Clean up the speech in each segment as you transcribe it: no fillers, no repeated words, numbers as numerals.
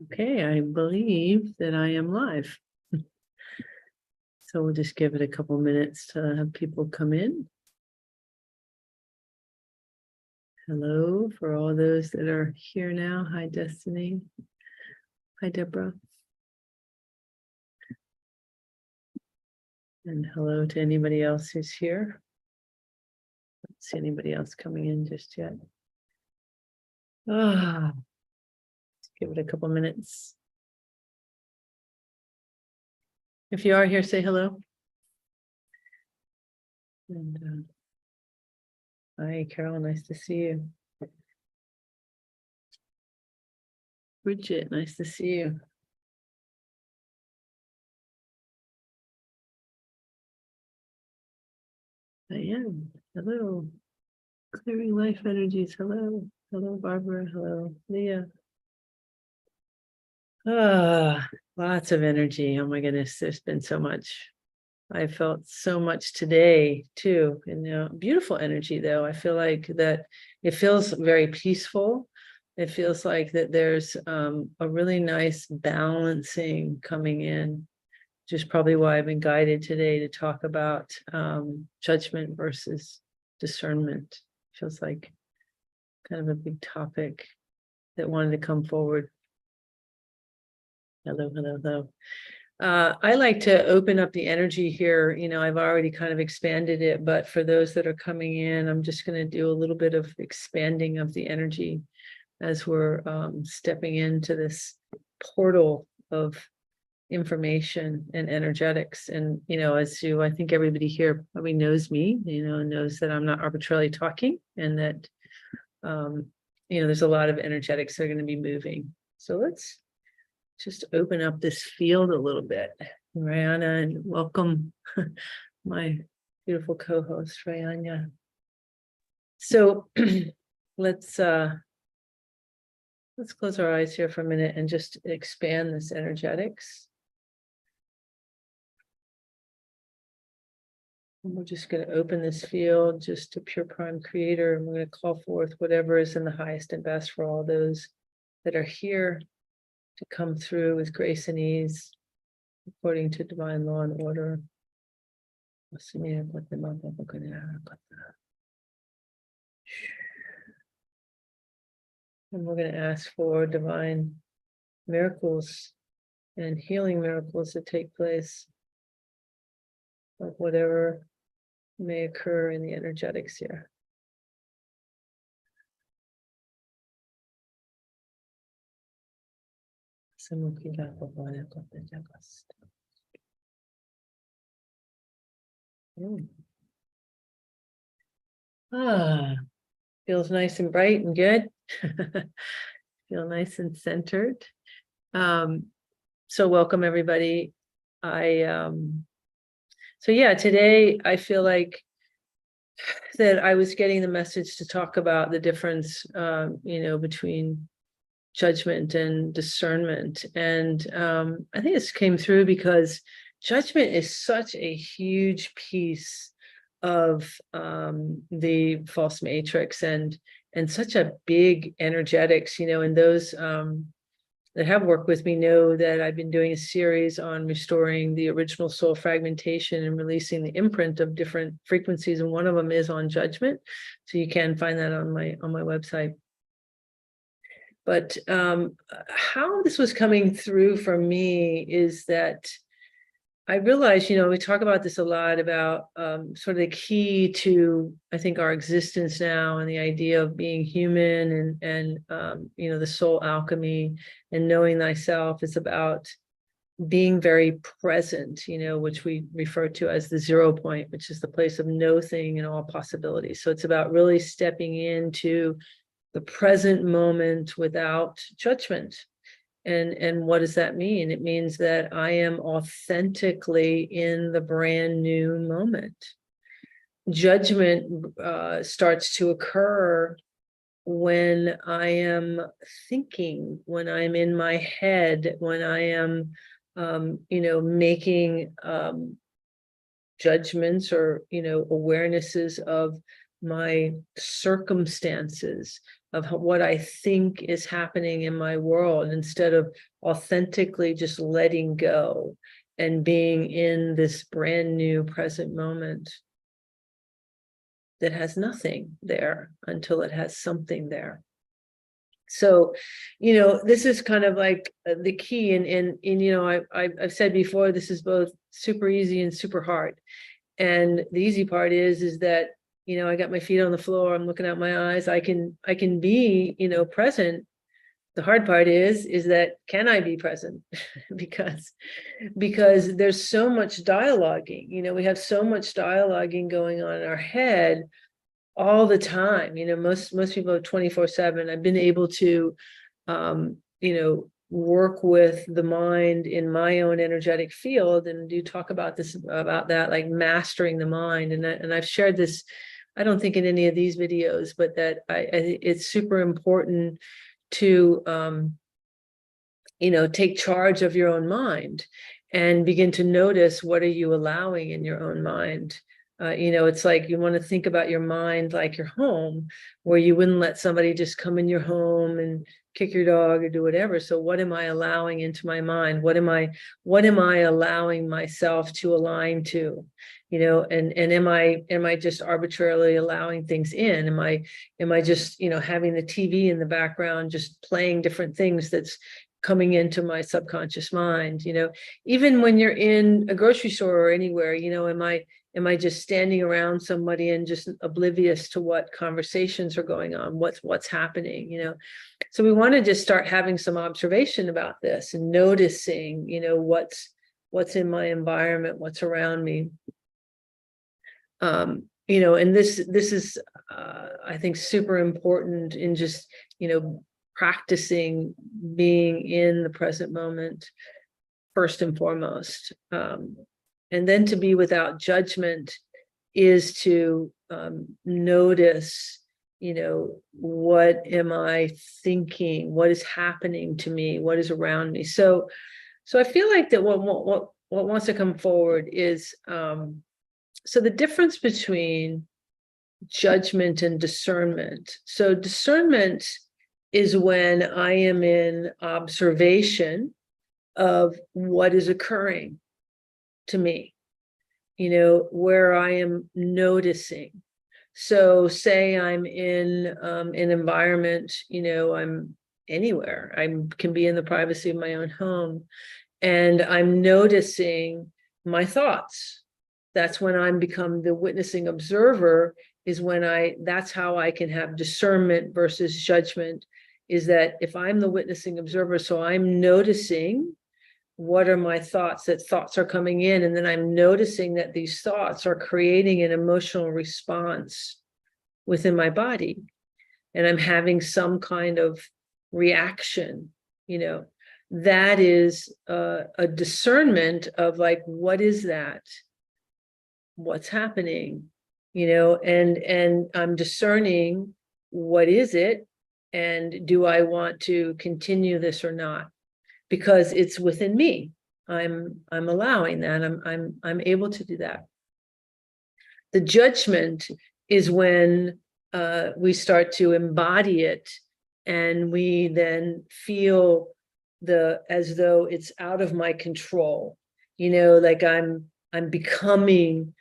Okay, I believe that I am live. So we'll just give it a couple minutes to have people come in. Hello for all those that are here now. Hi, Destiny. Hi, Deborah. And hello to anybody else who's here. I don't see anybody else coming in just yet. Let's give it a couple minutes. If you are here, say hello. And hi, Carol, nice to see you. Bridget, nice to see you. Diane, hello. Clearing life energies, hello. Hello, Barbara, hello, Leah. Lots of energy. Oh my goodness, there's been so much. I felt so much today too, and beautiful energy though. I feel like that it feels very peaceful. It feels like that there's a really nice balancing coming in, which is probably why I've been guided today to talk about judgment versus discernment. Feels like kind of a big topic that wanted to come forward. Hello, hello, hello. I like to open up the energy here. I've already kind of expanded it, but for those that are coming in, I'm just going to do a little bit of expanding of the energy as we're stepping into this portal of information and energetics. And, I think everybody here probably knows me, knows that I'm not arbitrarily talking, and that, there's a lot of energetics that are going to be moving. So let's just open up this field a little bit, Rayania, and welcome my beautiful co-host, Rayania. So let's close our eyes here for a minute and just expand this energetics. And we're just going to open this field just to pure prime creator, and we're going to call forth whatever is in the highest and best for all those that are here to come through with grace and ease, according to divine law and order. And we're going to ask for divine miracles and healing miracles to take place of whatever may occur in the energetics here. Feels nice and bright and good. Feel nice and centered. So welcome everybody. Today I feel like that I was getting the message to talk about the difference, between judgment and discernment. And I think this came through because judgment is such a huge piece of the false matrix and such a big energetics, and those that have worked with me know that I've been doing a series on restoring the original soul fragmentation and releasing the imprint of different frequencies, and one of them is on judgment. So you can find that on my website. But how this was coming through for me is that I realized, we talk about this a lot about sort of the key to, I think, our existence now, and the idea of being human and the soul alchemy and knowing thyself is about being very present, which we refer to as the 0 point, which is the place of no thing and all possibilities. So it's about really stepping into the present moment without judgment. And what does that mean? It means that I am authentically in the brand new moment. Judgment starts to occur when I am thinking, when I'm in my head, when I am, making judgments or, awarenesses of my circumstances, what I think is happening in my world, instead of authentically just letting go and being in this brand new present moment that has nothing there until it has something there. So, this is kind of like the key. And I've said before, this is both super easy and super hard. And the easy part is that, I got my feet on the floor, I'm looking out my eyes, I can be, present. The hard part is that, can I be present? because there's so much dialoguing, we have so much dialoguing going on in our head all the time. Most people are 24/7. I've been able to, work with the mind in my own energetic field, and do talk about that, like mastering the mind. And I've shared this, I don't think in any of these videos, but that it's super important to, take charge of your own mind and begin to notice, what are you allowing in your own mind? It's like, you want to think about your mind like your home, where you wouldn't let somebody just come in your home and kick your dog or do whatever. So what am I allowing into my mind? What am I allowing myself to align to? And am I just arbitrarily allowing things in? Am I just, having the TV in the background, just playing different things that's coming into my subconscious mind? Even when you're in a grocery store or anywhere, am I just standing around somebody and just oblivious to what conversations are going on, what's happening? So we want to just start having some observation about this and noticing, what's in my environment, what's around me. And this is, I think, super important in just, practicing being in the present moment first and foremost. And then to be without judgment is to notice, what am I thinking? What is happening to me? What is around me? So I feel like that what wants to come forward is, so the difference between judgment and discernment. So discernment is when I am in observation of what is occurring to me, where I am noticing. So say I'm in an environment, I'm anywhere, I can be in the privacy of my own home, and I'm noticing my thoughts. That's when I'm become the witnessing observer, is when that's how I can have discernment versus judgment, is that if I'm the witnessing observer, so I'm noticing what are my thoughts, that thoughts are coming in, and then I'm noticing that these thoughts are creating an emotional response within my body, and I'm having some kind of reaction, that is a discernment of, like, what is that? What's happening? And I'm discerning, what is it? And do I want to continue this or not? Because it's within me. I'm allowing that. I'm able to do that. The judgment is when we start to embody it, and we then feel as though it's out of my control. Like I'm becoming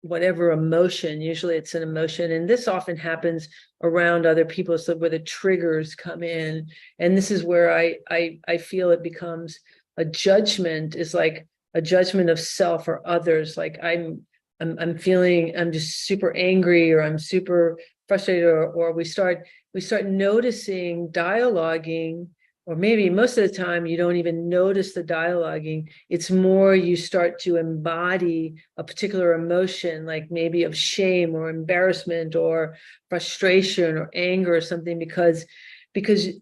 whatever emotion. Usually it's an emotion, and this often happens around other people, so where the triggers come in. And this is where I feel it becomes a judgment, is like a judgment of self or others. Like I'm feeling, I'm just super angry, or I'm super frustrated, or we start noticing dialoguing, or maybe most of the time you don't even notice the dialoguing. It's more you start to embody a particular emotion, like maybe of shame or embarrassment or frustration or anger or something, because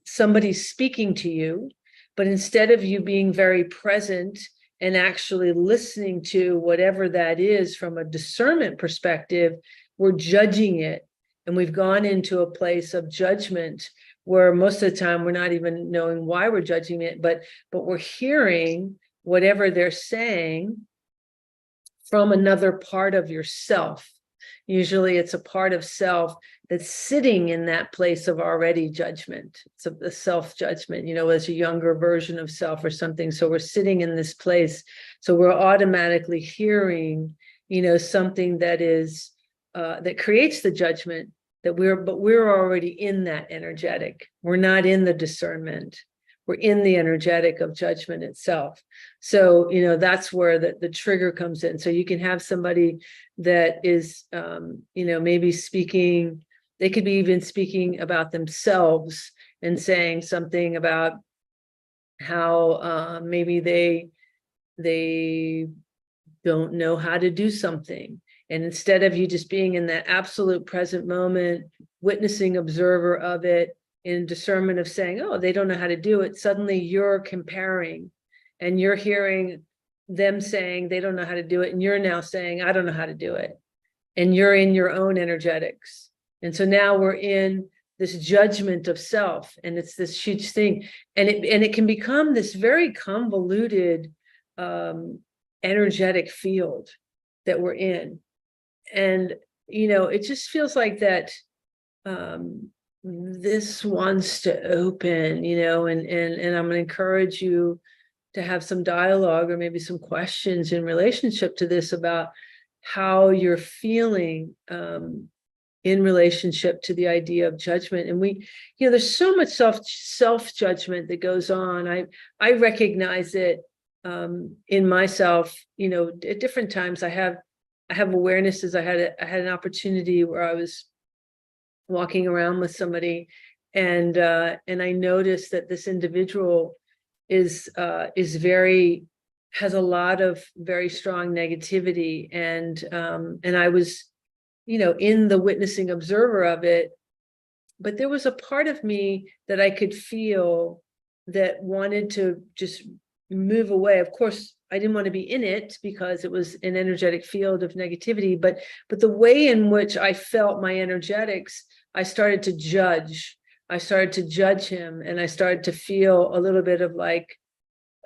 somebody's speaking to you, but instead of you being very present and actually listening to whatever that is from a discernment perspective, we're judging it. And we've gone into a place of judgment where most of the time we're not even knowing why we're judging it, but we're hearing whatever they're saying from another part of yourself. Usually it's a part of self that's sitting in that place of already judgment. It's the self-judgment, as a younger version of self or something. So we're sitting in this place. So we're automatically hearing, something that is, that creates the judgment but we're already in that energetic. We're not in the discernment. We're in the energetic of judgment itself. So, that's where the trigger comes in. So you can have somebody that is, maybe speaking, they could be even speaking about themselves and saying something about how maybe they don't know how to do something. And instead of you just being in that absolute present moment, witnessing observer of it, in discernment of saying, oh, they don't know how to do it, suddenly you're comparing and you're hearing them saying they don't know how to do it. And you're now saying, I don't know how to do it. And you're in your own energetics. And so now we're in this judgment of self, and it's this huge thing. And it can become this very convoluted energetic field that we're in. And, it just feels like that this wants to open, and I'm going to encourage you to have some dialogue or maybe some questions in relationship to this about how you're feeling in relationship to the idea of judgment. And there's so much self-judgment that goes on. I recognize it in myself, at different times. I have awarenesses. I had an opportunity where I was walking around with somebody, and I noticed that this individual has a lot of very strong negativity, and I was, in the witnessing observer of it, but there was a part of me that I could feel that wanted to just move away. Of course, I didn't want to be in it because it was an energetic field of negativity, but the way in which I felt my energetics, I started to judge. I started to judge him, and I started to feel a little bit of like,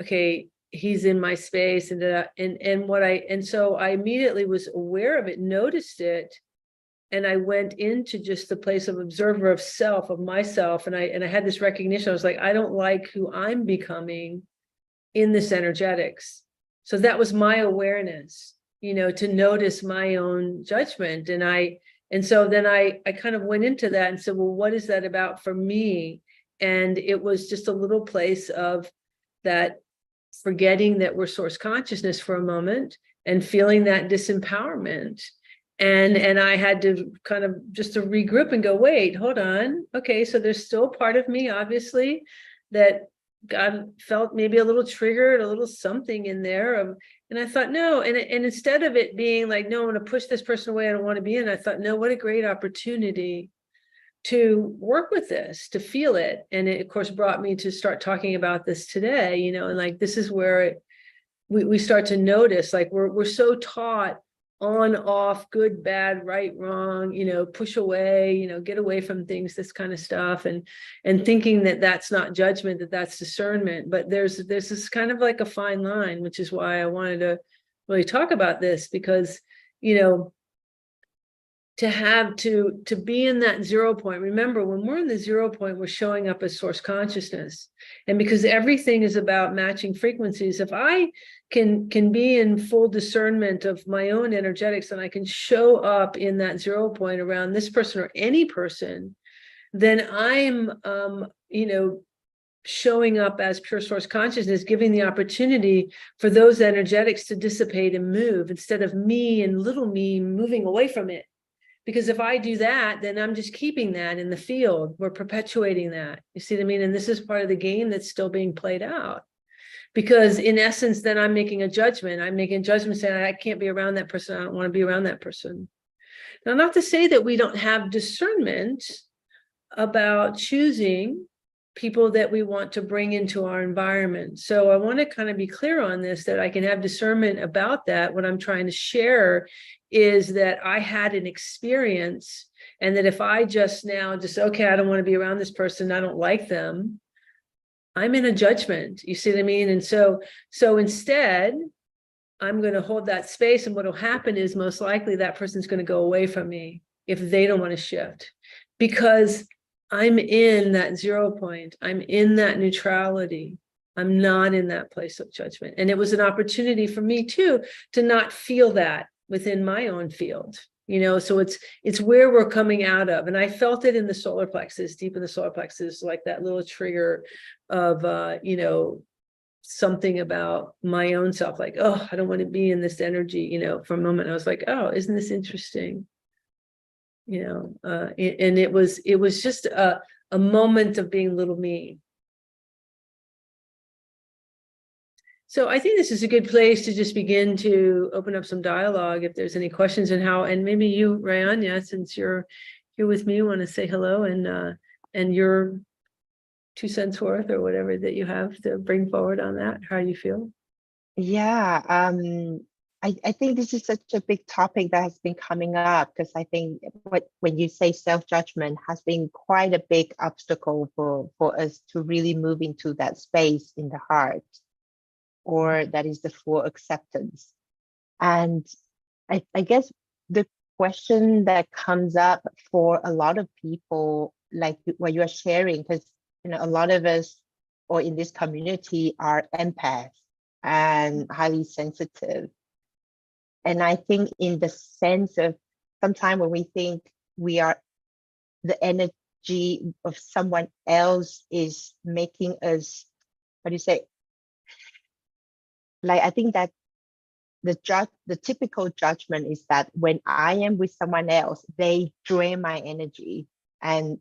okay, he's in my space, and so I immediately was aware of it, noticed it, and I went into just the place of observer of self, of myself, and I had this recognition. I was like, I don't like who I'm becoming in this energetics. So that was my awareness, to notice my own judgment. And so then I kind of went into that and said, well, what is that about for me? And it was just a little place of that, forgetting that we're source consciousness for a moment and feeling that disempowerment. And I had to kind of just to regroup and go, wait, hold on. Okay, so there's still part of me, obviously, that God felt maybe a little triggered, a little something in there. And I thought, no. And instead of it being like, no, I'm going to push this person away, I don't want to be in, I thought, no, what a great opportunity to work with this, to feel it. And it, of course, brought me to start talking about this today, and like, this is where we start to notice, like, we're so taught on, off, good, bad, right, wrong, push away, get away from things, this kind of stuff, and thinking that that's not judgment, that's discernment. But there's this kind of like a fine line, which is why I wanted to really talk about this, because, to be in that 0 point. Remember, when we're in the 0 point, we're showing up as source consciousness. And because everything is about matching frequencies, if I can be in full discernment of my own energetics, and I can show up in that 0 point around this person or any person, then I'm showing up as pure source consciousness, giving the opportunity for those energetics to dissipate and move, instead of me and little me moving away from it. Because if I do that, then I'm just keeping that in the field. We're perpetuating that. You see what I mean? And this is part of the game that's still being played out. Because in essence, then I'm making a judgment. I'm making a judgment saying, I can't be around that person. I don't want to be around that person. Now, not to say that we don't have discernment about choosing people that we want to bring into our environment. So I want to kind of be clear on this, that I can have discernment about that. What I'm trying to share is that I had an experience, and that if I just okay, I don't want to be around this person, I don't like them, I'm in a judgment. You see what I mean? And so instead, I'm going to hold that space, and what will happen is most likely that person's going to go away from me if they don't want to shift. because I'm in that 0 point. I'm in that neutrality. I'm not in that place of judgment. And it was an opportunity for me too, to not feel that within my own field, so it's where we're coming out of. And I felt it in the solar plexus, deep in the solar plexus, like that little trigger of, something about my own self, like, oh, I don't want to be in this energy, for a moment. I was like, oh, isn't this interesting? And it was just a moment of being little me. So I think this is a good place to just begin to open up some dialogue if there's any questions, and maybe you, Rayania, since you're here with me, want to say hello and your 2 cents worth or whatever that you have to bring forward on that, how you feel. Yeah, I think this is such a big topic that has been coming up, because I think when you say self-judgment has been quite a big obstacle for us to really move into that space in the heart, or that is the full acceptance. And I guess the question that comes up for a lot of people, like what you are sharing, because a lot of us, or in this community, are empaths and highly sensitive. And I think in the sense of sometimes when we think we are, the energy of someone else is making us, what do you say? Like, I think that the typical judgment is that when I am with someone else, they drain my energy. And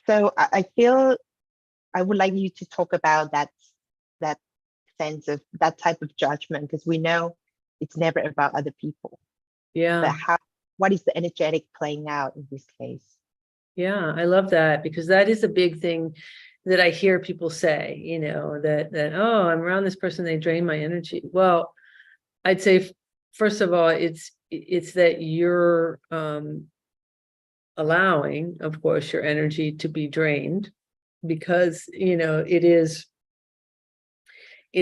so I feel I would like you to talk about that sense of that type of judgment, because we know it's never about other people. Yeah. But what is the energetic playing out in this case? Yeah, I love that, because that is a big thing that I hear people say, that, oh, I'm around this person, they drain my energy. Well, I'd say, first of all, it's that you're allowing, of course, your energy to be drained, because, it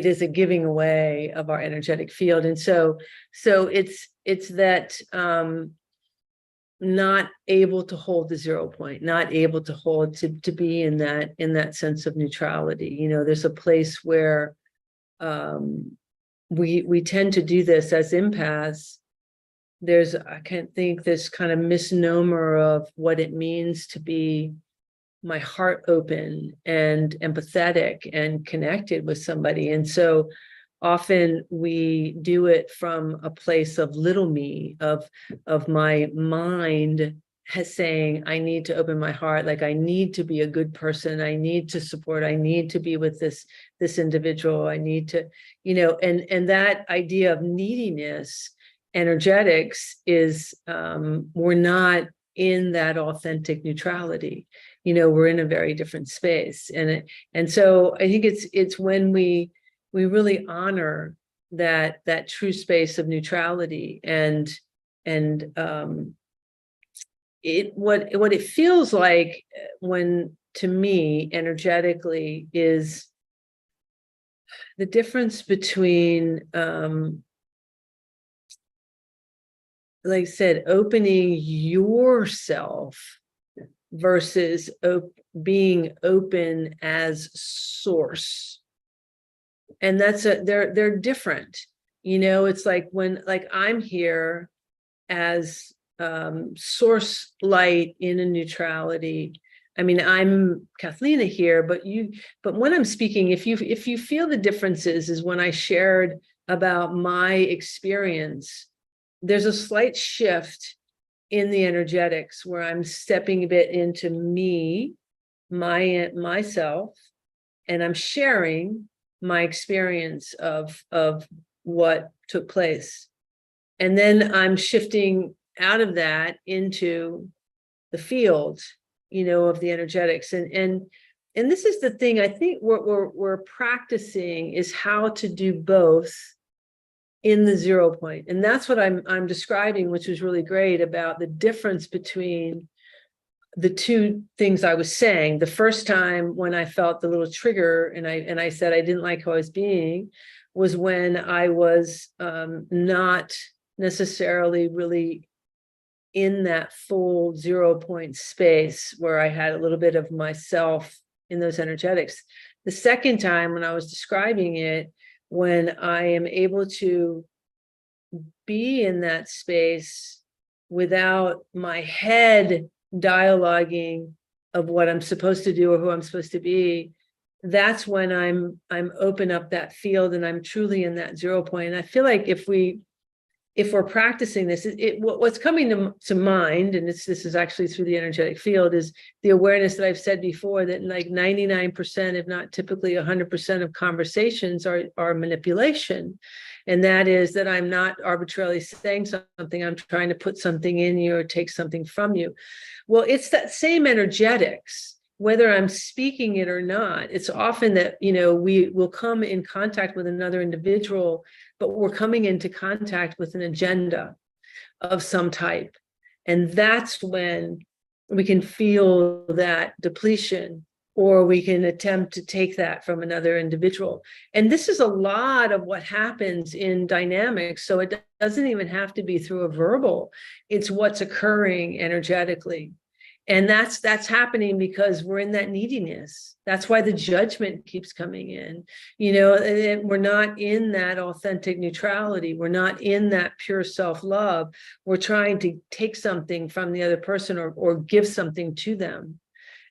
is a giving away of our energetic field. And so it's that not able to hold the 0 point, not able to hold, to be in that sense of neutrality. There's a place where we tend to do this as empaths. I can't think, this kind of misnomer of what it means to be my heart open and empathetic and connected with somebody. And so often we do it from a place of little me, of my mind saying, I need to open my heart, like I need to be a good person, I need to support, I need to be with this individual, I need to, and that idea of neediness, energetics, is we're not in that authentic neutrality. We're in a very different space. And so I think it's when we really honor that true space of neutrality, and what it feels like, when, to me, energetically, is the difference between like I said, opening yourself versus being open as source. And they're different. It's like when, like, I'm here as source light in a neutrality. I mean, I'm Cathleena here, but when I'm speaking, if you feel the differences, is when I shared about my experience, there's a slight shift in the energetics where I'm stepping a bit into me, myself, and I'm sharing my experience of what took place. And then I'm shifting out of that into the field, of the energetics. And this is the thing, I think what we're practicing is how to do both in the 0 point. And that's what I'm describing, which was really great, about the difference between the two things I was saying. The first time when I felt the little trigger and I said I didn't like how I was being, was when I was not necessarily really in that full 0 point space where I had a little bit of myself in those energetics. The second time when I was describing it, when I am able to be in that space without my head dialoguing of what I'm supposed to do or who I'm supposed to be, that's when I'm open up that field and I'm truly in that 0 point. And I feel like if we're practicing this, what's coming to mind, and this is actually through the energetic field, is the awareness that I've said before, that like 99%, if not typically 100% of conversations are manipulation. And that is that I'm not arbitrarily saying something, I'm trying to put something in you or take something from you. Well, it's that same energetics, whether I'm speaking it or not. It's often that, we will come in contact with another individual, but we're coming into contact with an agenda of some type. And that's when we can feel that depletion, or we can attempt to take that from another individual. And this is a lot of what happens in dynamics. So it doesn't even have to be through a verbal, it's what's occurring energetically. And that's happening because we're in that neediness. That's why the judgment keeps coming in. We're not in that authentic neutrality. We're not in that pure self-love. We're trying to take something from the other person or give something to them.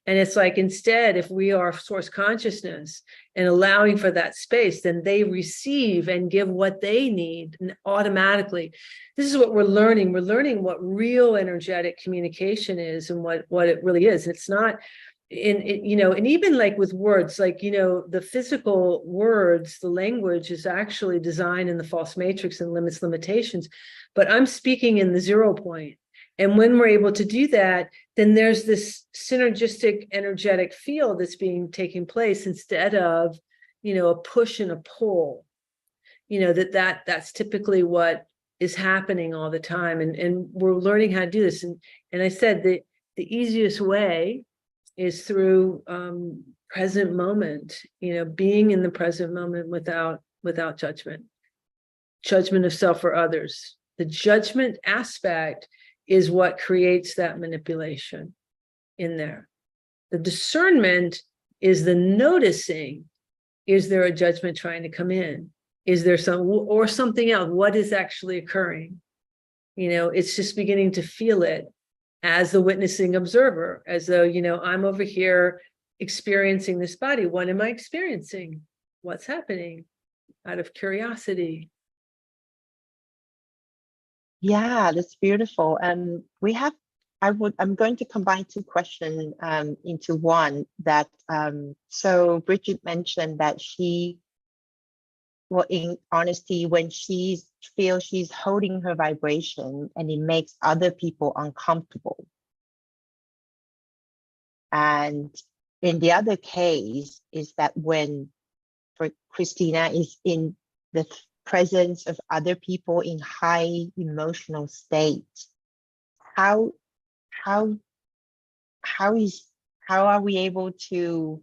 And it's like, instead, if we are source consciousness and allowing for that space, then they receive and give what they need automatically. This is what we're learning. We're learning what real energetic communication is and what it really is. It's not and even like with words, like, the physical words, the language is actually designed in the false matrix and limits limitations, but I'm speaking in the 0 point. And when we're able to do that, then there's this synergistic energetic field that's taking place instead of, a push and a pull. That's typically what is happening all the time. And we're learning how to do this. And I said that the easiest way is through present moment, being in the present moment without judgment of self or others. The judgment aspect is what creates that manipulation in there. The discernment is the noticing. Is there a judgment trying to come in? Is there something else? What is actually occurring? It's just beginning to feel it as the witnessing observer, as though, I'm over here experiencing this body. What am I experiencing? What's happening? Out of curiosity. Yeah, that's beautiful. I'm going to combine two questions into one. That so Bridget mentioned that in honesty, when she feels she's holding her vibration and it makes other people uncomfortable. And in the other case is that when, for Cathleena, is in the presence of other people in high emotional state, how are we able to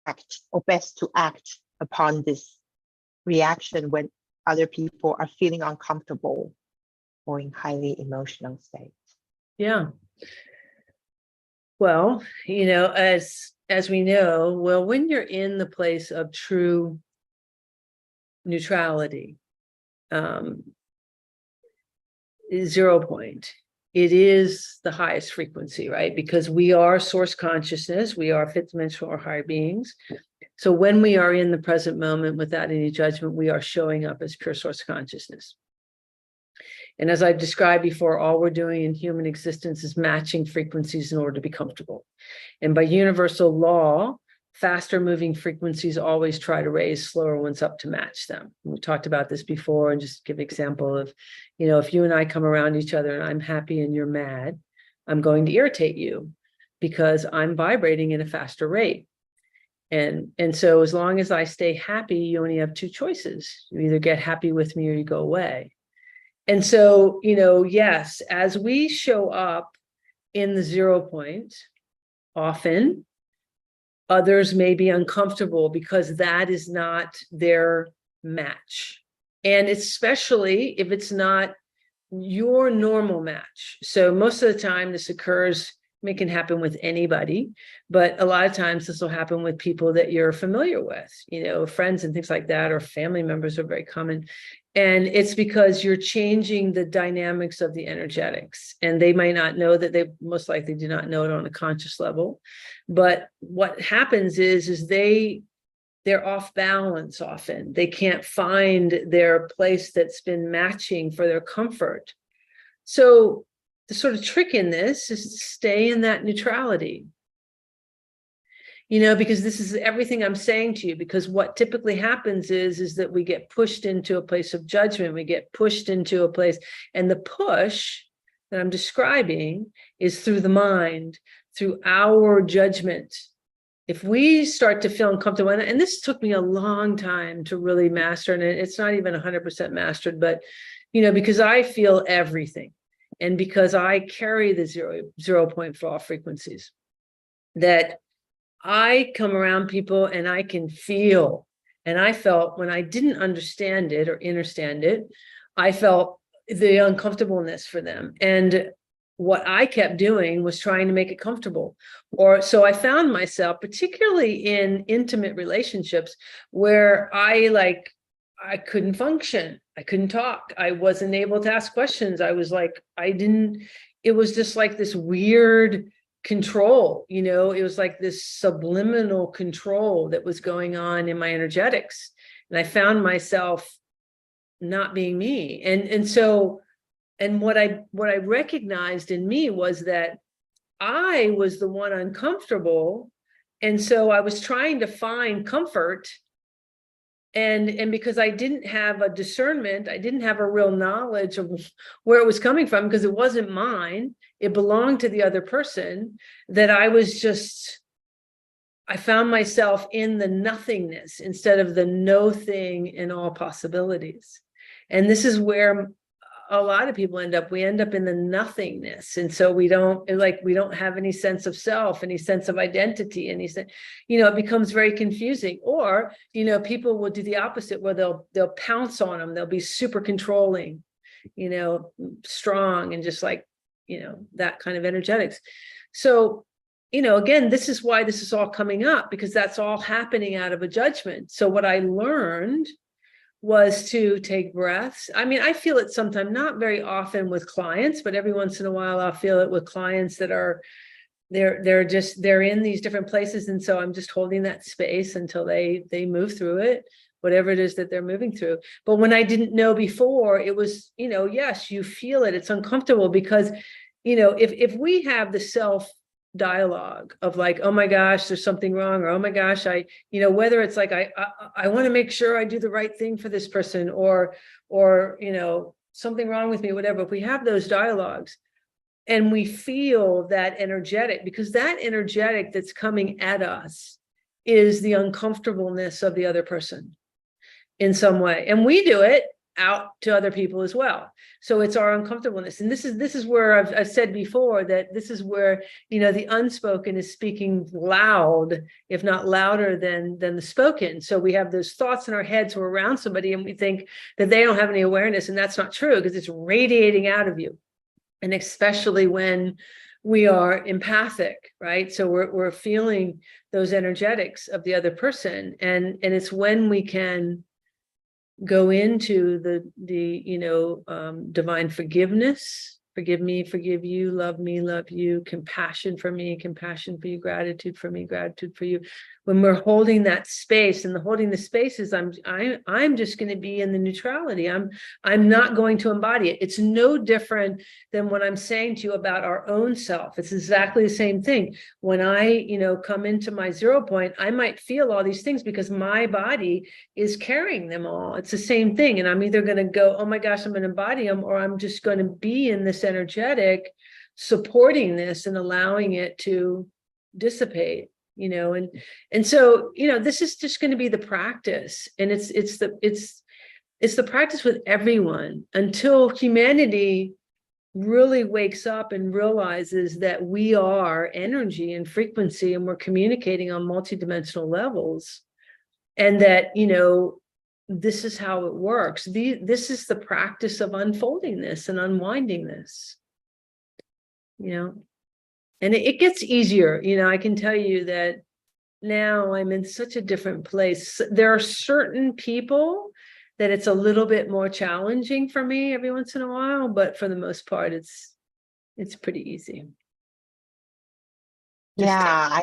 act, or best to act upon this reaction when other people are feeling uncomfortable or in highly emotional state? Yeah. Well, as we know, when you're in the place of true neutrality, 0 point, it is the highest frequency, right? Because we are source consciousness, we are fifth dimensional or higher beings. So when we are in the present moment without any judgment, we are showing up as pure source consciousness. And as I've described before, all we're doing in human existence is matching frequencies in order to be comfortable. And by universal law, faster moving frequencies always try to raise slower ones up to match them. We talked about this before, and just give an example of, if you and I come around each other and I'm happy and you're mad, I'm going to irritate you because I'm vibrating at a faster rate. And so as long as I stay happy, you only have two choices. You either get happy with me or you go away. And so, yes, as we show up in the 0 point, often others may be uncomfortable because that is not their match. And especially if it's not your normal match. So most of the time this occurs, it can happen with anybody, but a lot of times this will happen with people that you're familiar with, friends and things like that, or family members are very common. And it's because you're changing the dynamics of the energetics, and they might not know that. They most likely do not know it on a conscious level. But what happens is they're off balance often. They can't find their place that's been matching for their comfort. So the sort of trick in this is to stay in that neutrality. Because this is everything I'm saying to you, because what typically happens is that we get pushed into a place of judgment. We get pushed into a place, and the push that I'm describing is through the mind, through our judgment. If we start to feel uncomfortable, and this took me a long time to really master, and it's not even 100% mastered, but, because I feel everything, and because I carry the 0 point fall frequencies, that I come around people and I can feel, and I felt when I didn't understand it or understand it, I felt the uncomfortableness for them. And what I kept doing was trying to make it comfortable. So I found myself, particularly in intimate relationships, where I couldn't function. I couldn't talk. I wasn't able to ask questions. I was like, it was just like this weird control, it was like this subliminal control that was going on in my energetics. And I found myself not being me. And what I recognized in me was that I was the one uncomfortable. And so I was trying to find comfort. And because I didn't have a discernment, I didn't have a real knowledge of where it was coming from, because it wasn't mine, it belonged to the other person, that I found myself in the nothingness instead of the no thing in all possibilities. And this is where a lot of people end up. We end up in the nothingness. And so we don't have any sense of self, any sense of identity, it becomes very confusing. Or, people will do the opposite, where they'll pounce on them. They'll be super controlling, strong, and just that kind of energetics. So, again, this is why this is all coming up, because that's all happening out of a judgment. So what I learned was to take breaths. I mean, I feel it sometimes, not very often with clients, but every once in a while I'll feel it with clients that are, they're in these different places. And so I'm just holding that space until they move through it, whatever it is that they're moving through. But when I didn't know before, it was, yes, you feel it. It's uncomfortable because, if we have the self dialogue of like, oh my gosh, there's something wrong, or oh my gosh, whether it's like I want to make sure I do the right thing for this person, or something wrong with me, whatever. If we have those dialogues and we feel that energetic, because that energetic that's coming at us is the uncomfortableness of the other person in some way, and we do it out to other people as well. So it's our uncomfortableness. And this is where I've said before that this is where, the unspoken is speaking loud, if not louder than the spoken. So we have those thoughts in our heads, we're around somebody and we think that they don't have any awareness, and that's not true, because it's radiating out of you. And especially when we are empathic, right? So we're feeling those energetics of the other person. And it's when we can go into the divine forgiveness, forgive me, forgive you, love me, love you, compassion for me, compassion for you, gratitude for me, gratitude for you. When we're holding that space, and holding the space is I'm just going to be in the neutrality. I'm not going to embody it. It's no different than what I'm saying to you about our own self. It's exactly the same thing. When I, come into my 0 point, I might feel all these things because my body is carrying them all. It's the same thing. And I'm either going to go, oh my gosh, I'm going to embody them, or I'm just going to be in this energetic, supporting this and allowing it to dissipate. And so, this is just going to be the practice, and it's the practice with everyone until humanity really wakes up and realizes that we are energy and frequency, and we're communicating on multidimensional levels, and that, this is how it works. This is the practice of unfolding this and unwinding this, and it gets easier. I can tell you that now I'm in such a different place. There are certain people that it's a little bit more challenging for me every once in a while, but for the most part, it's pretty easy. Yeah,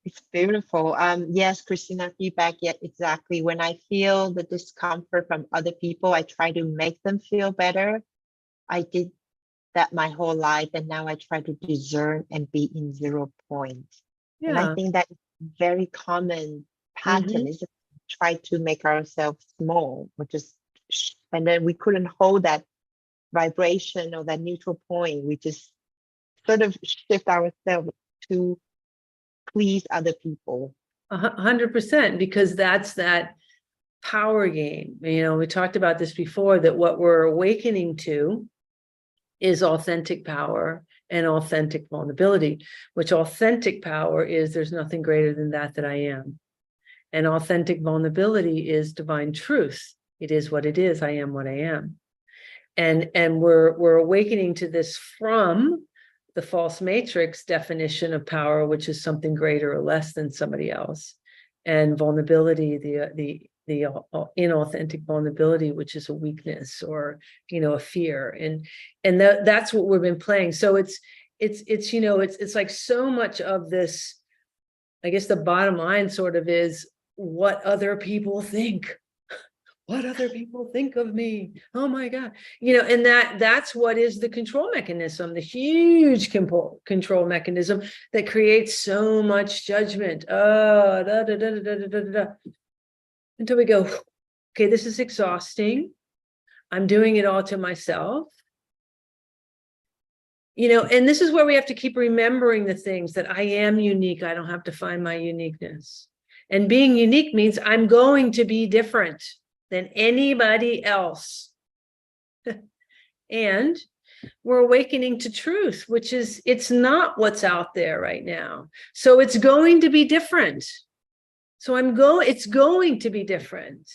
it's beautiful. Yes, Christina, feedback. Yeah, exactly. When I feel the discomfort from other people, I try to make them feel better. I did that my whole life, and now I try to discern and be in 0 point. And I think that is a very common pattern is to try to make ourselves small, or just, and then we couldn't hold that vibration or that neutral point. We just sort of shift ourselves to please other people. 100%, because that's that power game. We talked about this before, that what we're awakening to is authentic power and authentic vulnerability, which authentic power is there's nothing greater than that I am. And authentic vulnerability is divine truth. It is what it is. I am what I am. And we're awakening to this from the false matrix definition of power, which is something greater or less than somebody else, and vulnerability, the inauthentic vulnerability, which is a weakness or a fear, and that's what we've been playing. So it's like so much of this. I guess the bottom line sort of is what other people think. What other people think of me? Oh my God. And that's what is the control mechanism, the huge control mechanism that creates so much judgment. Until we go, okay, this is exhausting. I'm doing it all to myself. And this is where we have to keep remembering the things that I am unique. I don't have to find my uniqueness. And being unique means I'm going to be different than anybody else. And we're awakening to truth, which is it's not what's out there right now. So it's going to be different. So it's going to be different.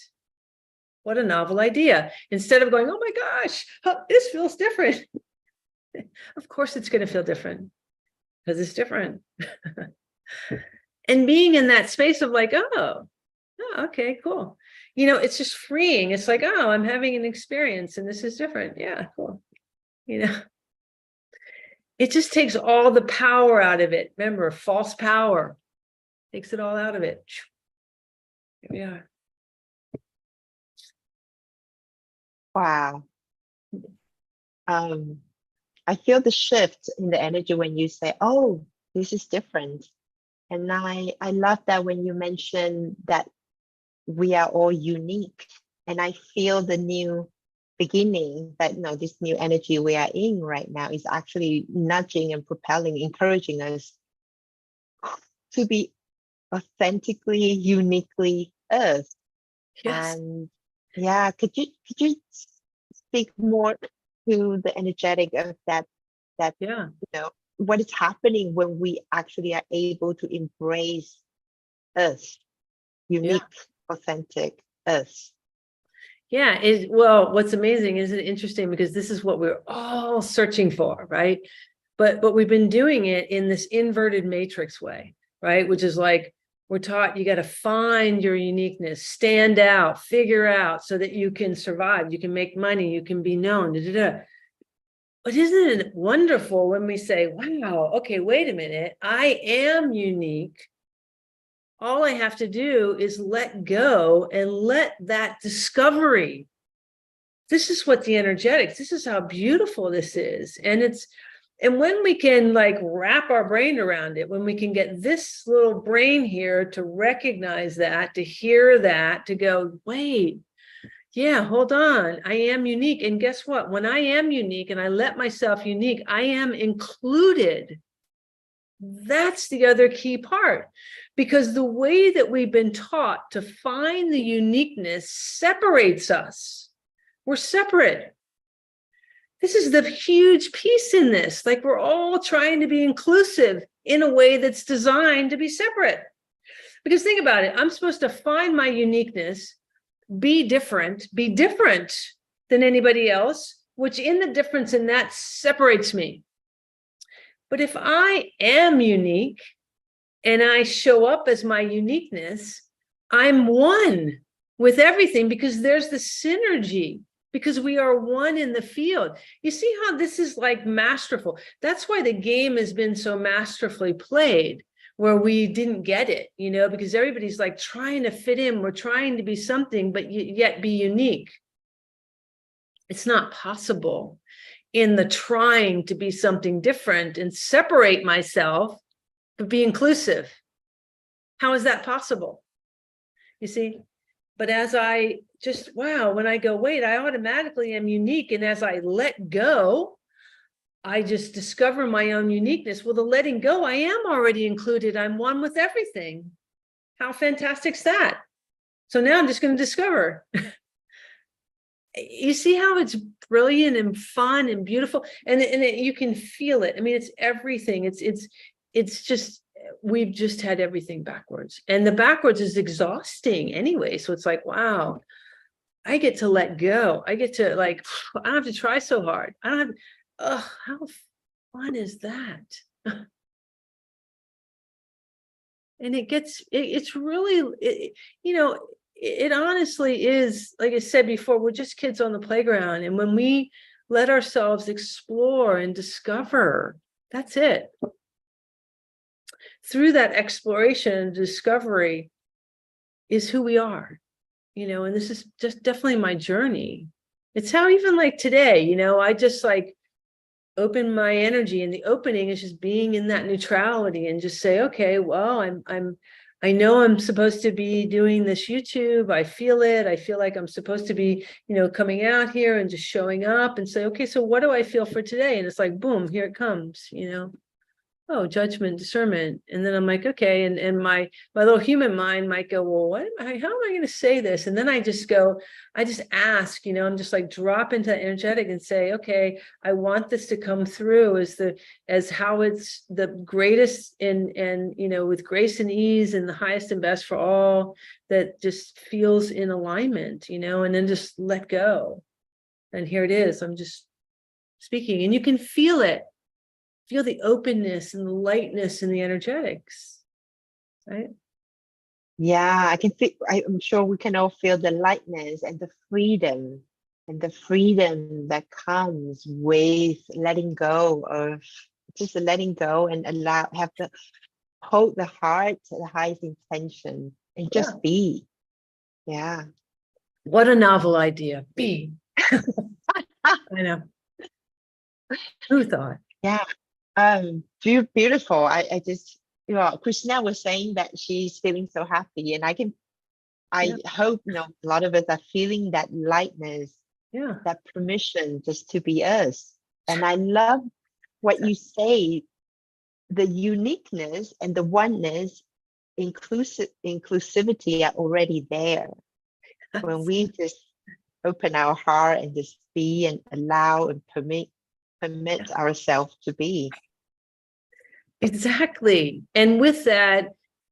What a novel idea. Instead of going, oh my gosh, this feels different. Of course it's going to feel different because it's different. And being in that space of like, oh, okay, cool. It's just freeing. It's like, oh, I'm having an experience and this is different. Yeah, cool. It just takes all the power out of it. Remember, false power takes it all out of it. Here we are. Wow. I feel the shift in the energy when you say, oh, this is different. And I love that when you mention that we are all unique. And I feel the new beginning, that this new energy we are in right now is actually nudging and propelling, encouraging us to be authentically, uniquely us. Yes. And yeah, could you speak more to the energetic of that Yeah. What is happening when we actually are able to embrace us, unique, authentic us? Yeah. Well, what's amazing, isn't it interesting? Because this is what we're all searching for, right? But we've been doing it in this inverted matrix way, right? Which is like, we're taught you got to find your uniqueness, stand out, figure out so that you can survive, you can make money, you can be known. But isn't it wonderful when we say, wow, okay, wait a minute, I am unique. All I have to do is let go and let that discovery. This is what the energetics, this is how beautiful this is. And when we can like wrap our brain around it, when we can get this little brain here to recognize that, to hear that, to go, wait, yeah, hold on, I am unique. And guess what? When I am unique and I let myself unique, I am included. That's the other key part, because the way that we've been taught to find the uniqueness separates us. We're separate. This is the huge piece in this. Like, we're all trying to be inclusive in a way that's designed to be separate. Because think about it, I'm supposed to find my uniqueness, be different than anybody else, which in the difference in that separates me. But if I am unique and I show up as my uniqueness, I'm one with everything because there's the synergy, because we are one in the field. You see how this is like masterful. That's why the game has been so masterfully played, where we didn't get it, you know, because everybody's like trying to fit in. We're trying to be something, but yet be unique. It's not possible in the trying to be something different and separate myself, but be inclusive. How is that possible? You see? But as I just, wow, when I go, wait, I automatically am unique. And as I let go, I just discover my own uniqueness. Well, the letting go, I am already included. I'm one with everything. How fantastic is that? So now I'm just going to discover. You see how it's brilliant and fun and beautiful, and you can feel it. I mean, it's everything. It's just, we've just had everything backwards, and the backwards is exhausting anyway. So it's like, wow, I get to let go. I get to, like, I don't have to try so hard. I don't have, oh, how fun is that? And it's really, you know, it honestly is, like I said before, we're just kids on the playground. And when we let ourselves explore and discover, that's it. Through that exploration and discovery is who we are, you know, and this is just definitely my journey. It's how even like today, you know, I just like open my energy, and the opening is just being in that neutrality and just say, okay, well, I know I'm supposed to be doing this YouTube. I feel it. I feel like I'm supposed to be, you know, coming out here and just showing up and say, okay, so what do I feel for today? And it's like, boom, here it comes, you know. Oh, judgment, discernment. And then I'm like, okay. And my little human mind might go, well, how am I going to say this? And then I just ask, you know, I'm just like drop into that energetic and say, okay, I want this to come through as how it's the greatest and, you know, with grace and ease and the highest and best for all, that just feels in alignment, you know, and then just let go. And here it is. I'm just speaking, and you can feel it. Feel the openness and the lightness and the energetics, right? Yeah, I can feel, I'm sure we can all feel the lightness and the freedom that comes with letting go of, just letting go and have to hold the heart to the highest intention and just be. Yeah. What a novel idea. Be. I know. Who thought? Yeah. Beautiful. I just, you know, Christina was saying that she's feeling so happy, and I hope, you know, a lot of us are feeling that lightness, that permission just to be us. And I love what you say, the uniqueness and the oneness, inclusivity are already there. When we just open our heart and just be and allow and permit ourselves to be. Exactly. And with that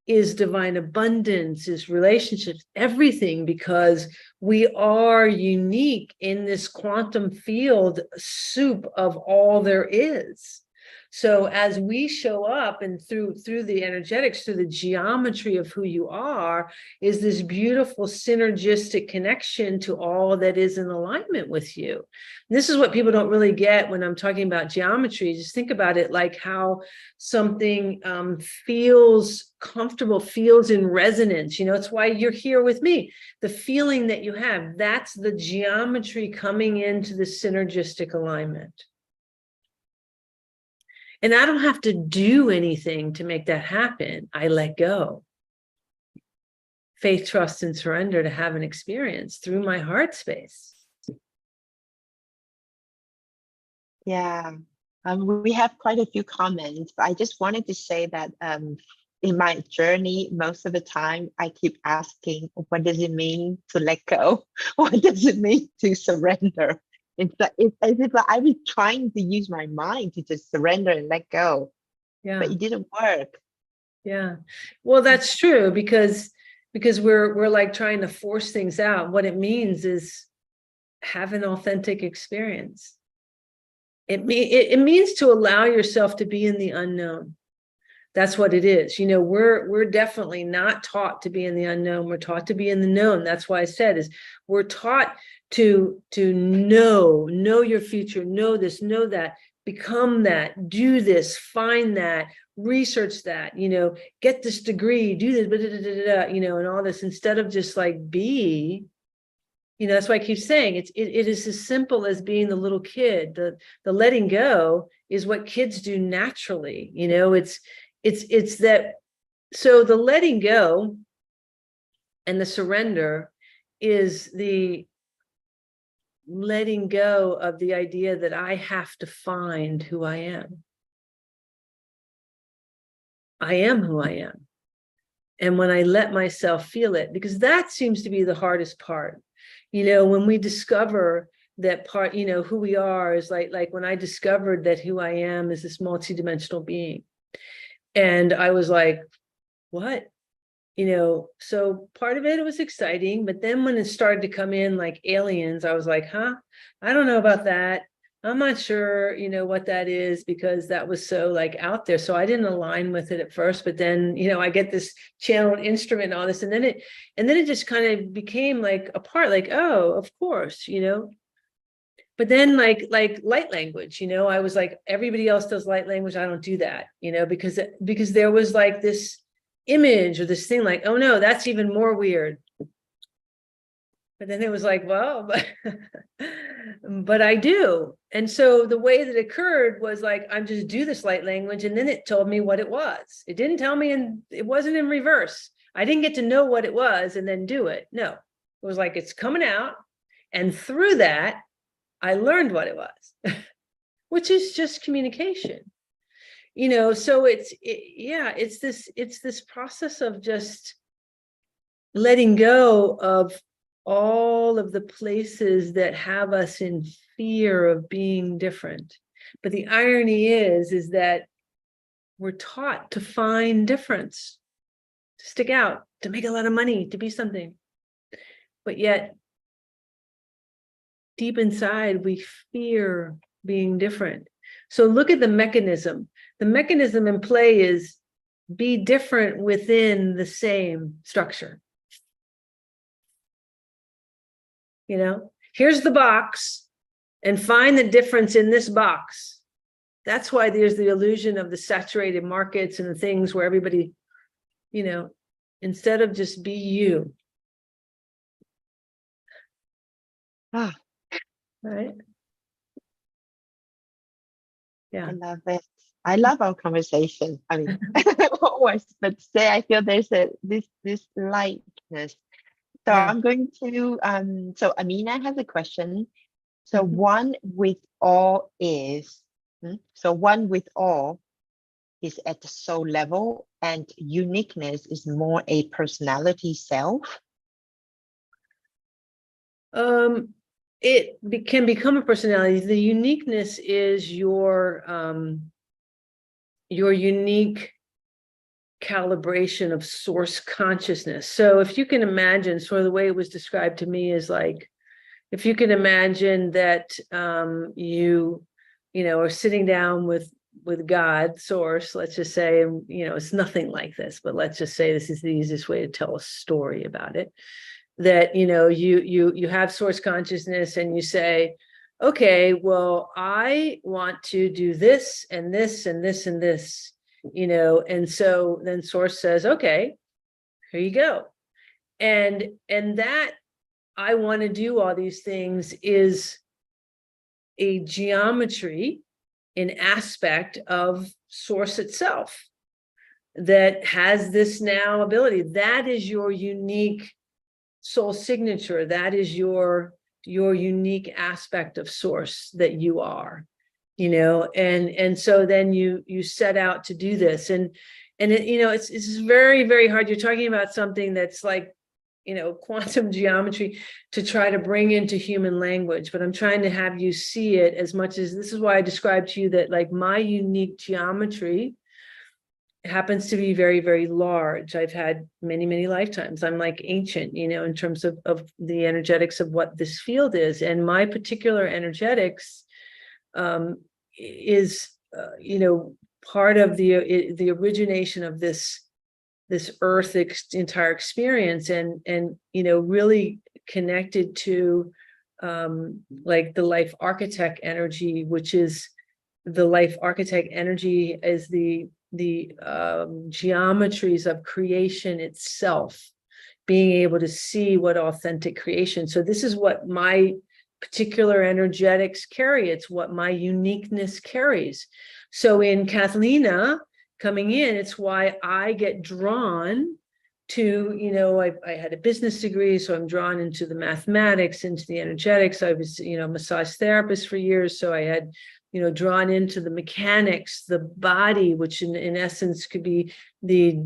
is divine abundance, is relationships, everything, because we are unique in this quantum field soup of all there is. So as we show up, and through the energetics, through the geometry of who you are, is this beautiful synergistic connection to all that is in alignment with you. And this is what people don't really get when I'm talking about geometry. Just think about it like how something feels comfortable, feels in resonance. You know, it's why you're here with me. The feeling that you have, that's the geometry coming into the synergistic alignment. And I don't have to do anything to make that happen. I let go. Faith, trust, and surrender to have an experience through my heart space. Yeah. We have quite a few comments, but I just wanted to say that in my journey, most of the time, I keep asking, what does it mean to let go? What does it mean to surrender? It's as if I was trying to use my mind to just surrender and let go, but it didn't work. Yeah, well, that's true, because because we're like trying to force things out. What it means is have an authentic experience. It means to allow yourself to be in the unknown. That's what it is. You know, we're definitely not taught to be in the unknown. We're taught to be in the known. That's why I said is we're taught to know your future, know this, know that, become that, do this, find that, research that, you know, get this degree, do this, you know, and all this, instead of just like be. You know, that's why I keep saying it is as simple as being the little kid. The letting go is what kids do naturally. You know, it's that. So the letting go and the surrender is the letting go of the idea that I have to find who I am. I am who I am. And when I let myself feel it, because that seems to be the hardest part. You know, when we discover that part, you know, who we are is like when I discovered that who I am is this multidimensional being. And I was like, what? You know, so part of it was exciting, but then when it started to come in like aliens, I was like, huh, I don't know about that. I'm not sure, you know, what that is, because that was so like out there. So I didn't align with it at first, but then, you know, I get this channeled instrument and all this, and then it just kind of became like a part, like, oh, of course, you know. But then like light language, you know, I was like, everybody else does light language, I don't do that, you know, because there was like this image or this thing like, oh no, that's even more weird. But then it was like, well, but I do. And so the way that it occurred was like, I'm just do this light language. And then it told me what it was. It didn't tell me, and it wasn't in reverse. I didn't get to know what it was and then do it. No, it was like, it's coming out. And through that, I learned what it was, which is just communication. You know, so it's this process of just letting go of all of the places that have us in fear of being different. But the irony is that we're taught to find difference, to stick out, to make a lot of money, to be something. But yet, deep inside, we fear being different. So look at the mechanism. The mechanism in play is be different within the same structure. You know, here's the box, and find the difference in this box. That's why there's the illusion of the saturated markets and the things where everybody, you know, instead of just be you. Right. Yeah. I love it. I love our conversation. I mean, what was but today I feel there's this lightness. So Yeah. I'm going to so Amina has a question. So Mhm. one with all is one with all is at the soul level, and uniqueness is more a personality self. It can become a personality. The uniqueness is your unique calibration of source consciousness. So if you can imagine, sort of the way it was described to me is like, if you can imagine that you know, are sitting down with God, source, let's just say, and you know, it's nothing like this, but let's just say this is the easiest way to tell a story about it. That, you know, you have source consciousness and you say, okay, well, I want to do this and this and this and this, you know, and so then source says, okay, here you go. And that I want to do all these things is a geometry, an aspect of source itself that has this now ability. That is your unique soul signature. That is your unique aspect of source that you are, you know, and so then you set out to do this, and it, you know, it's very, very hard. You're talking about something that's like, you know, quantum geometry to try to bring into human language, but I'm trying to have you see it as much as, this is why I described to you that like my unique geometry happens to be very, very large. I've had many, many lifetimes. I'm like ancient, in terms of the energetics of what this field is. And my particular energetics is, part of the origination of this earth entire experience, and really connected to like the life architect energy, which is the life architect energy is the geometries of creation itself, being able to see what authentic creation. So this is what my particular energetics carry. It's what my uniqueness carries. So in Cathleena coming in, it's why I get drawn to, I had a business degree, so I'm drawn into the mathematics, into the energetics. I was, massage therapist for years, so I had, drawn into the mechanics, the body, which in essence could be the,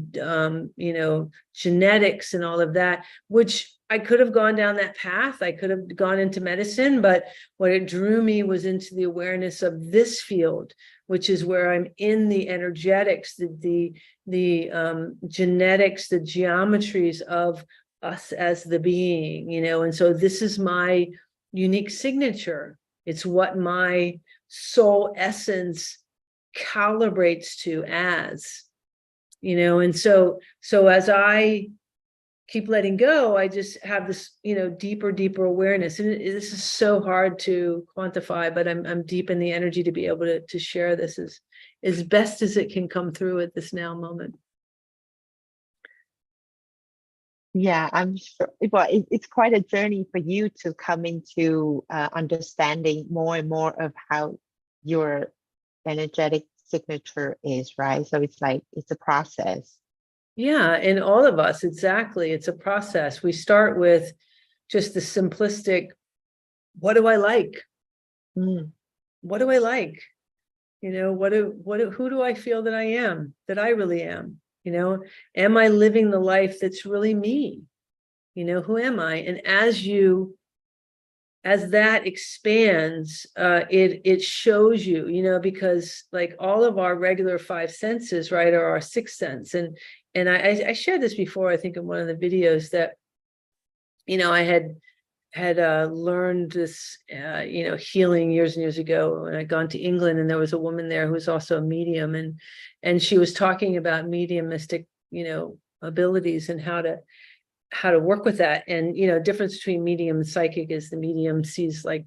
genetics and all of that, which I could have gone down that path. I could have gone into medicine, but what it drew me was into the awareness of this field, which is where I'm in the energetics, the genetics, the geometries of us as the being, and so this is my unique signature. It's what my soul essence calibrates to as, and so as I keep letting go, I just have this, deeper awareness. And this is so hard to quantify, but I'm deep in the energy to be able to share this as best as it can come through at this now moment. Yeah, I'm sure. Well, it's quite a journey for you to come into understanding more and more of how your energetic signature is, right? So it's like, it's a process. Yeah, and all of us, exactly. It's a process. We start with just the simplistic, what do I like? What do I like? Who do I feel that I am, that I really am? Am I living the life that's really me? Who am I? And as that expands, it shows you, because like all of our regular five senses, right, are our sixth sense. And I shared this before, I think in one of the videos, that, I had learned this, healing years and years ago when I'd gone to England, and there was a woman there who was also a medium, and she was talking about mediumistic, abilities and how to work with that. And, difference between medium and psychic is the medium sees like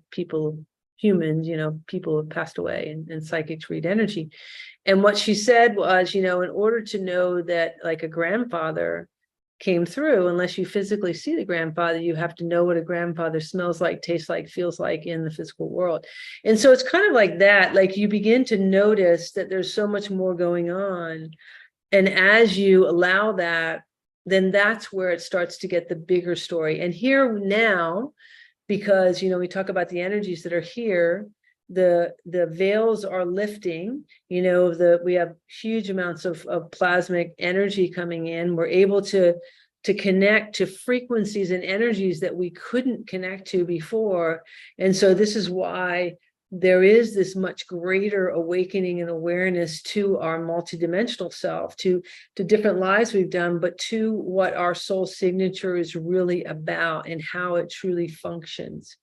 humans, people have passed away, and psychics read energy. And what she said was, in order to know that like a grandfather came through, unless you physically see the grandfather, you have to know what a grandfather smells like, tastes like, feels like in the physical world. And so it's kind of like that, like you begin to notice that there's so much more going on. And as you allow that, then that's where it starts to get the bigger story. And here now, because, we talk about the energies that are here, the veils are lifting, we have huge amounts of plasmic energy coming in. We're able to connect to frequencies and energies that we couldn't connect to before. And so this is why there is this much greater awakening and awareness to our multidimensional self, to different lives we've done, but to what our soul signature is really about and how it truly functions.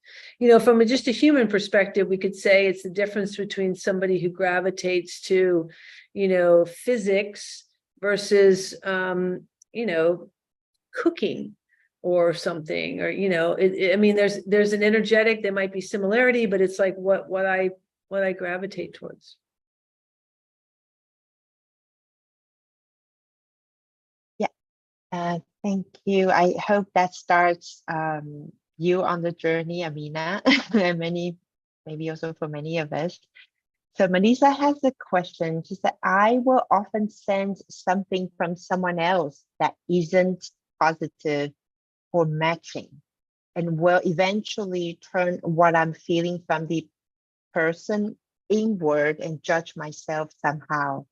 From just a human perspective, we could say it's the difference between somebody who gravitates to, physics versus, cooking or something, or I mean there's an energetic, there might be similarity, but it's like what I gravitate towards. Yeah, thank you. I hope that starts you on the journey, Amina, and maybe also for many of us. So Melissa has a question. She said, I will often sense something from someone else that isn't positive or matching, and will eventually turn what I'm feeling from the person inward and judge myself somehow.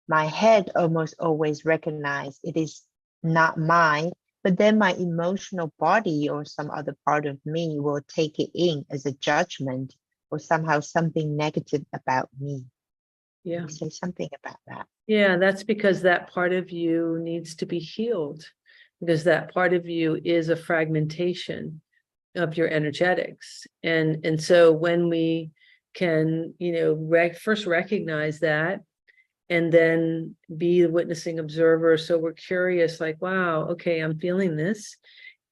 My head almost always recognizes it is not mine, but then my emotional body or some other part of me will take it in as a judgment or somehow something negative about me. Yeah. Say something about that. Yeah, that's because that part of you needs to be healed, because that part of you is a fragmentation of your energetics. And so when we can, first recognize that, and then be the witnessing observer. So we're curious, like, wow, okay, I'm feeling this,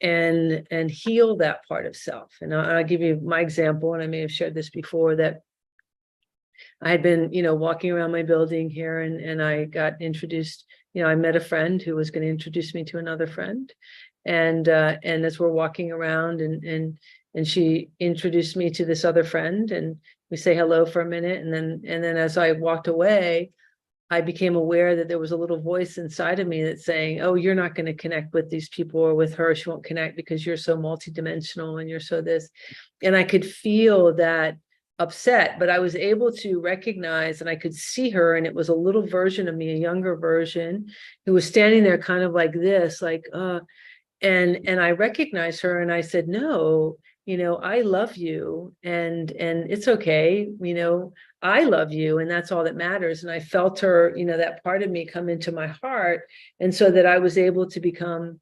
and heal that part of self. And I'll give you my example, and I may have shared this before, that I had been, walking around my building here, and I got introduced, I met a friend who was going to introduce me to another friend. And as we're walking around, and she introduced me to this other friend, and we say hello for a minute. And then as I walked away, I became aware that there was a little voice inside of me that's saying, oh, you're not going to connect with these people, or with her. She won't connect because you're so multidimensional and you're so this. And I could feel that upset, but I was able to recognize, and I could see her, and it was a little version of me, a younger version, who was standing there kind of like this, like, and I recognized her, and I said, no, I love you, and it's okay, I love you, and that's all that matters. And I felt her, that part of me come into my heart, and so that I was able to become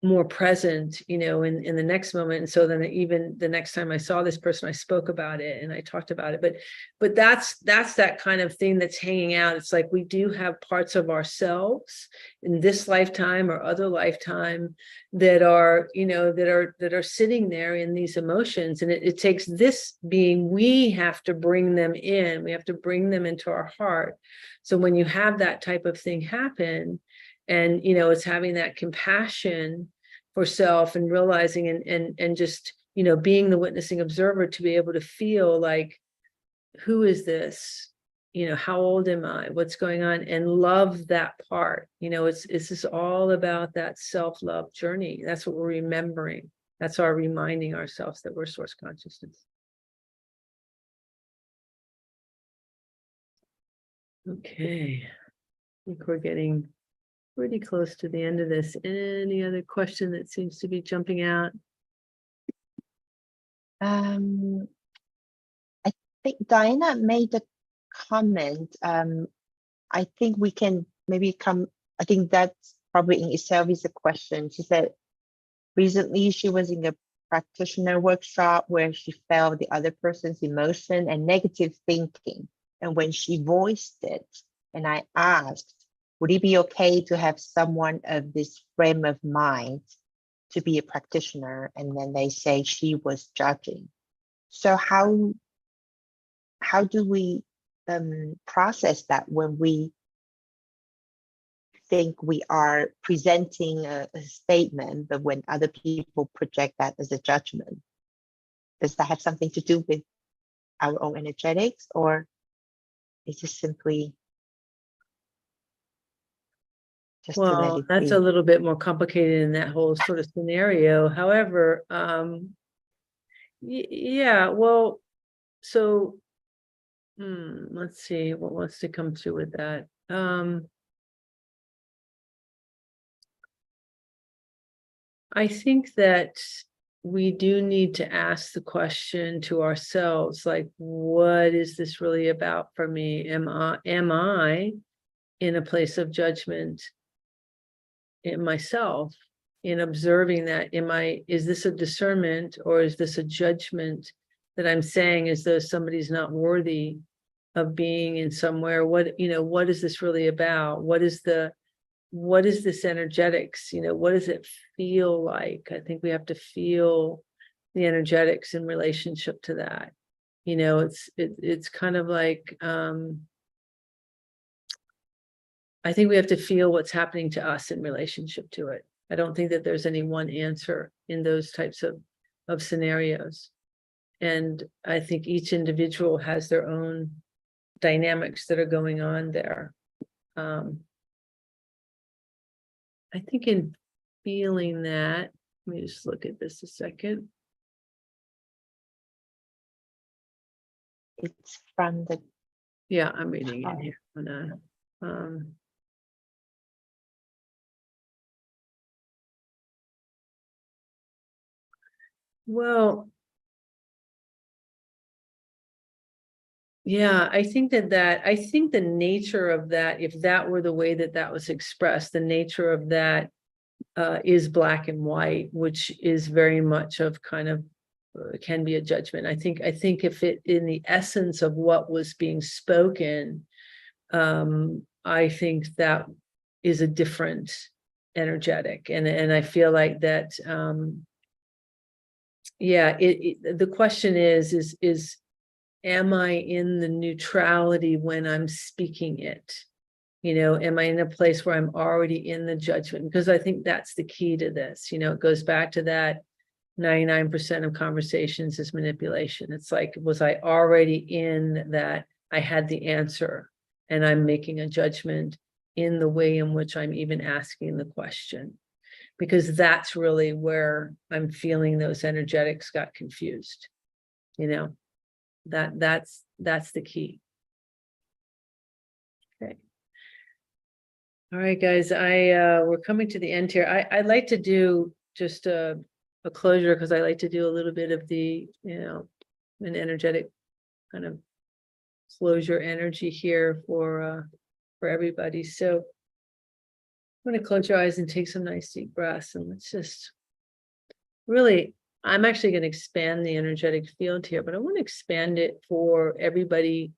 more present, in the next moment. And so then even the next time I saw this person, I spoke about it and I talked about it. But that's that kind of thing that's hanging out. It's like we do have parts of ourselves in this lifetime or other lifetime that are, that are sitting there in these emotions. And it takes this being, we have to bring them in, we have to bring them into our heart. So when you have that type of thing happen, and it's having that compassion for self, and realizing, and just being the witnessing observer, to be able to feel like, who is this, how old am I, what's going on, and love that part. It's just all about that self-love journey. That's what we're remembering. That's our reminding ourselves that we're source consciousness. Okay, I think we're getting pretty close to the end of this. Any other question that seems to be jumping out? I think Diana made a comment. I think we can maybe I think that's probably in itself is a question. She said recently she was in a practitioner workshop where she felt the other person's emotion and negative thinking. And when she voiced it, and I asked, would it be okay to have someone of this frame of mind to be a practitioner? And then they say she was judging. So how do we process that when we think we are presenting a statement, but when other people project that as a judgment? Does that have something to do with our own energetics, or is it simply just to let Well, it that's be? a little bit more complicated in that whole sort of scenario. However, yeah, well, so let's see what wants to come through with that. I think that we do need to ask the question to ourselves, like, what is this really about for me? Am I in a place of judgment in myself, in observing that? Is this a discernment, or is this a judgment that I'm saying as though somebody's not worthy of being in somewhere? What is this really about? What is this energetics? What does it feel like? I think we have to feel the energetics in relationship to that. It's kind of like, I think we have to feel what's happening to us in relationship to it. I don't think that there's any one answer in those types of scenarios. And I think each individual has their own dynamics that are going on there. I think in feeling that, let me just look at this a second. It's from the Yeah, I'm reading it here. Well, Yeah, I think I think the nature of that, if that were the way that that was expressed, the nature of that is black and white, which is very much of kind of can be a judgment. I think if it in the essence of what was being spoken, I think that is a different energetic, and I feel like that yeah, the question is am I in the neutrality when I'm speaking it? You know, am I in a place where I'm already in the judgment? Because I think that's the key to this. You know, it goes back to that 99% of conversations is manipulation. It's like, was I already in that I had the answer and I'm making a judgment in the way in which I'm even asking the question? Because that's really where I'm feeling those energetics got confused. You know, that's the key. Okay. All right, guys, we're coming to the end here. I'd like to do just a closure, because I like to do a little bit of the, you know, an energetic kind of closure energy here for everybody. So I'm going to close your eyes and take some nice deep breaths, and let's just really, I'm actually going to expand the energetic field here, but I want to expand it for everybody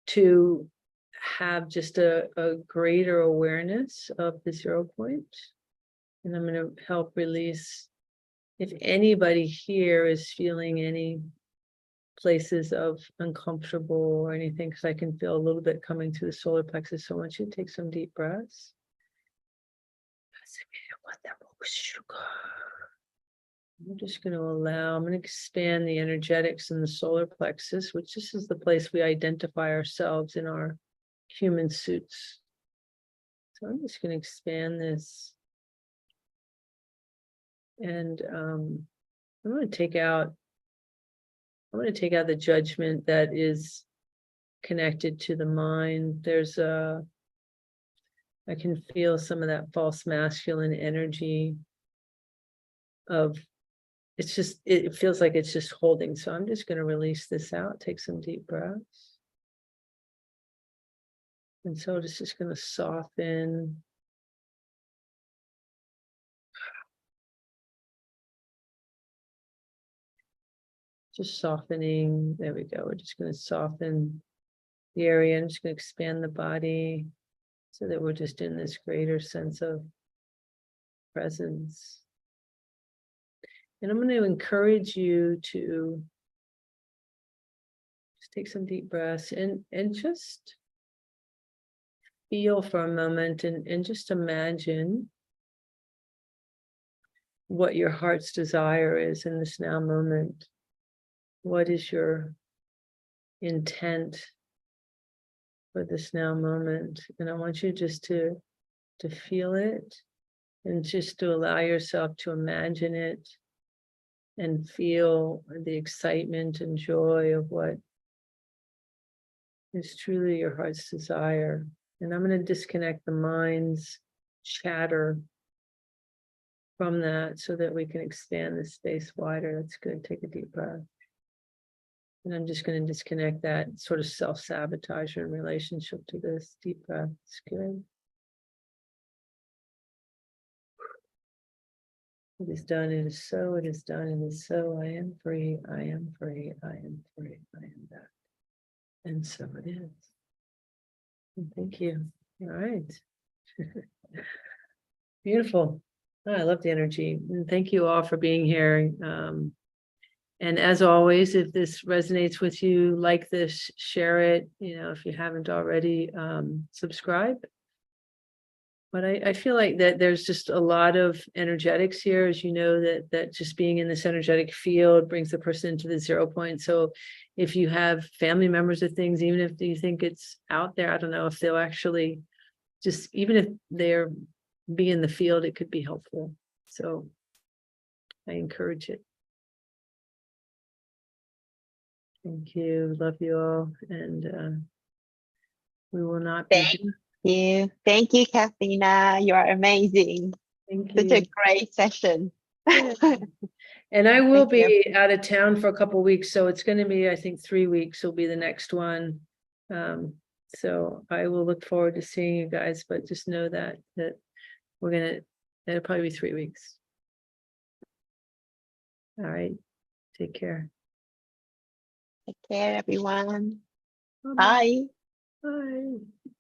to have just a greater awareness of the 0 point. And I'm going to help release, if anybody here is feeling any places of uncomfortable or anything, because I can feel a little bit coming through the solar plexus. So I want you to take some deep breaths. I'm just going to I'm going to expand the energetics in the solar plexus, which this is the place we identify ourselves in our human suits. So I'm just going to expand this. And I'm going to take out the judgment that is connected to the mind. There's I can feel some of that false masculine energy of, it feels like it's just holding. So I'm just going to release this out, take some deep breaths. And so it's just going to soften. Just softening. There we go. We're just going to soften the area. I'm just going to expand the body so that we're just in this greater sense of presence. And I'm going to encourage you to just take some deep breaths and just feel for a moment and just imagine what your heart's desire is in this now moment. What is your intent for this now moment? And I want you just to feel it and just to allow yourself to imagine it and feel the excitement and joy of what is truly your heart's desire. And I'm going to disconnect the mind's chatter from that so that we can expand the space wider. That's good. Take a deep breath. And I'm just going to disconnect that sort of self-sabotage in relationship to this. Deep breath. It's good. It is done. It is so. It is done. It is so. I am free. I am free. I am free. I am that. And so it is. And thank you. All right. Beautiful. Oh, I love the energy. And thank you all for being here. And as always, if this resonates with you, like this, share it. You know, if you haven't already, subscribe. But I feel like that there's just a lot of energetics here, as you know, that just being in this energetic field brings the person into the 0 point. So if you have family members or things, even if you think it's out there, I don't know if they'll actually just, even if they're be in the field, it could be helpful. So I encourage it. Thank you. Love you all. And we will not be. Thank you, Cathleena. You are amazing. Thank Such you. a great session. And I will Thank you. be out of town for a couple weeks, so it's gonna be, I think, 3 weeks will be the next one. So I will look forward to seeing you guys, but just know that it'll probably be 3 weeks. All right, take care. Take care, everyone. Bye-bye. Bye. Bye.